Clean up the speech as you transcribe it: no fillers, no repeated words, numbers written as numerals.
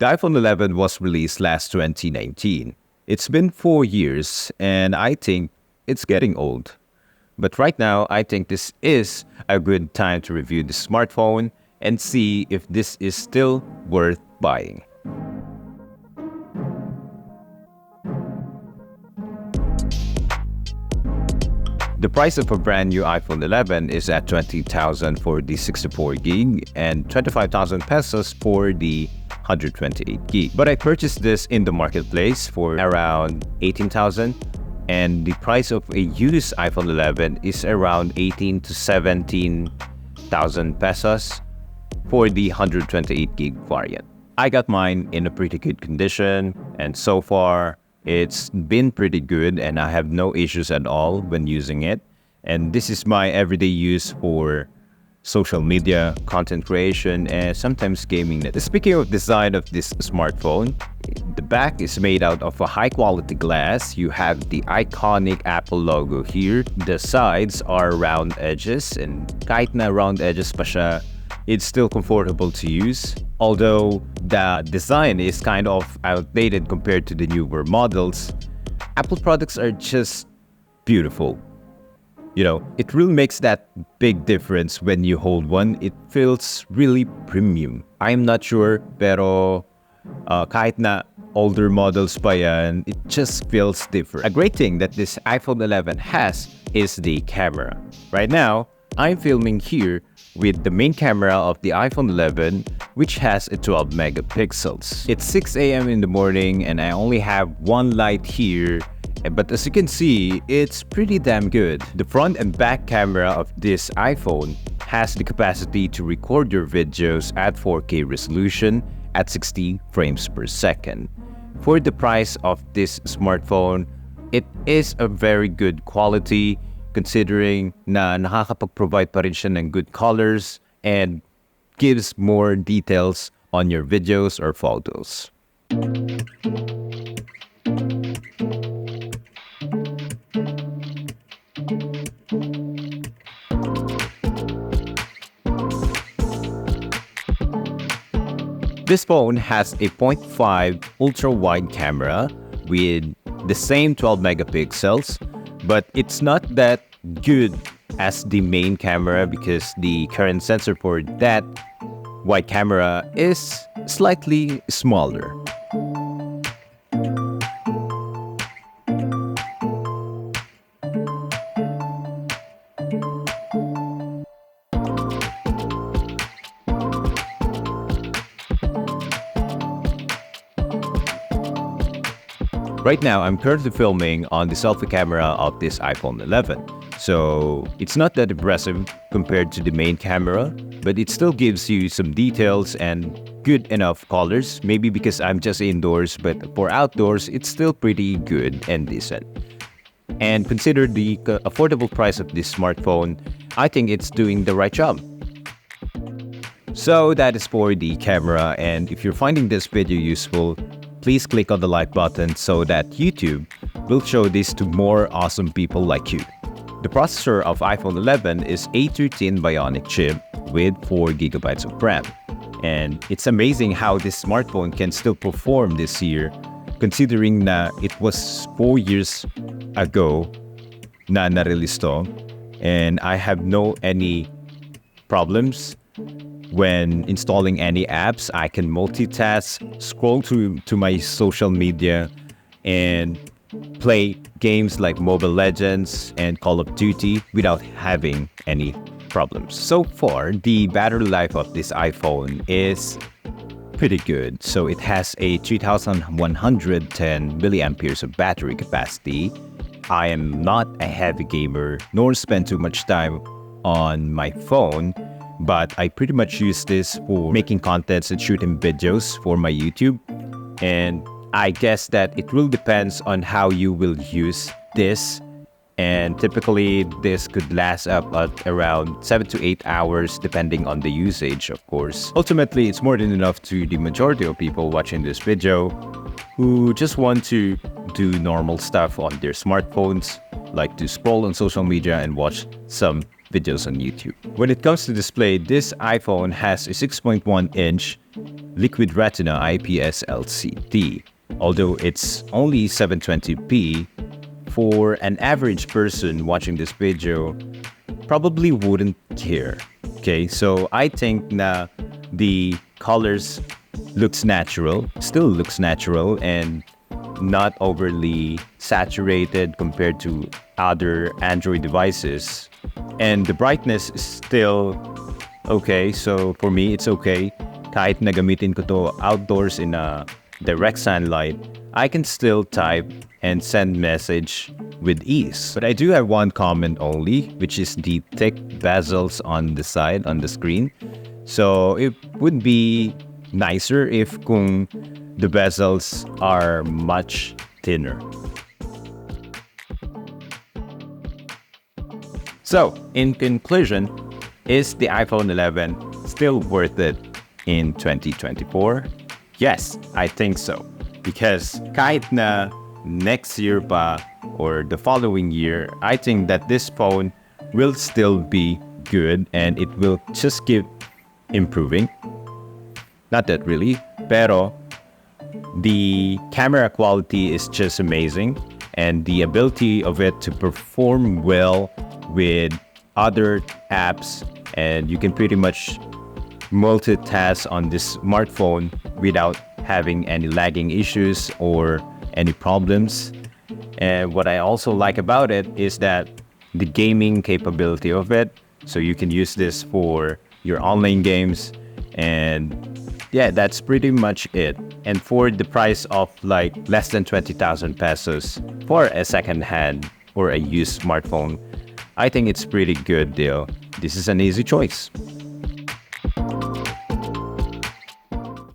The iPhone 11 was released last 2019. It's been 4 years, and I think it's getting old. But right now, I think this is a good time to review the smartphone and see if this is still worth buying. The price of a brand new iPhone 11 is at 20,000 for the 64 gig and 25,000 pesos for the 128 gig. But I purchased this in the marketplace for around 18,000, and the price of a used iPhone 11 is around 18 to 17,000 pesos for the 128 gig variant. I got mine in a pretty good condition, and so far it's been pretty good and I have no issues at all when using it. And this is my everyday use for social media, content creation, and sometimes gaming. Speaking of design of this smartphone, the back is made out of a high-quality glass. You have the iconic Apple logo here. The sides are round edges, and kahit na round edges pa siya, it's still comfortable to use. Although the design is kind of outdated compared to the newer models, Apple products are just beautiful. You know, it really makes that big difference when you hold one. It feels really premium. I'm not sure, pero kahit na older models pa yan, it just feels different. A great thing that this iPhone 11 has is the camera. Right now, I'm filming here with the main camera of the iPhone 11, which has a 12 megapixels. It's 6 a.m. in the morning and I only have one light here, but as you can see, it's pretty damn good. The front and back camera of this iPhone has the capacity to record your videos at 4K resolution at 60 frames per second. For the price of this smartphone, it is a very good quality, considering na nakakapag-provide pa rin siya ng good colors and gives more details on your videos or photos. This phone has a 0.5 ultra-wide camera with the same 12 megapixels, but it's not that good as the main camera because the current sensor for that wide camera is slightly smaller. Right now, I'm currently filming on the selfie camera of this iPhone 11. So it's not that impressive compared to the main camera, but it still gives you some details and good enough colors. Maybe because I'm just indoors, but for outdoors, it's still pretty good and decent. And consider the affordable price of this smartphone, I think it's doing the right job. So that is for the camera, and if you're finding this video useful, please click on the like button so that YouTube will show this to more awesome people like you. The processor of iPhone 11 is A13 Bionic chip with 4 gigabytes of RAM. And it's amazing how this smartphone can still perform this year, considering na it was 4 years ago na na-release to, and I have no any problems when installing any apps. I can multitask, scroll to my social media, and play games like Mobile Legends and Call of Duty without having any problems. So far, the battery life of this iPhone is pretty good. So it has a 3110 milliamperes of battery capacity. I am not a heavy gamer nor spend too much time on my phone, but I pretty much use this for making contents and shooting videos for my YouTube. And I guess that it really depends on how you will use this. And typically, this could last up at around 7 to 8 hours, depending on the usage, of course. Ultimately, it's more than enough to the majority of people watching this video who just want to do normal stuff on their smartphones, like to scroll on social media and watch some videos on YouTube. When it comes to display, this iPhone has a 6.1-inch Liquid Retina IPS LCD. Although it's only 720p, for an average person watching this video, probably wouldn't care. Okay, so I think na the colors still looks natural and not overly saturated compared to other Android devices. And the brightness is still okay. So for me, it's okay. Kahit na gamitin ko to outdoors in a direct sunlight, I can still type and send message with ease. But I do have one comment only, which is the thick bezels on the side on the screen. So it would be nicer if kung the bezels are much thinner. So, in conclusion, is the iPhone 11 still worth it in 2024? Yes, I think so. Because kahit na next year pa or the following year, I think that this phone will still be good and it will just keep improving. Not that really, pero the camera quality is just amazing and the ability of it to perform well with other apps, and you can pretty much multitask on this smartphone without having any lagging issues or any problems. And what I also like about it is that the gaming capability of it. So you can use this for your online games, and yeah, that's pretty much it. And for the price of like less than 20,000 pesos for a second hand or a used smartphone, I think it's pretty good deal. This is an easy choice.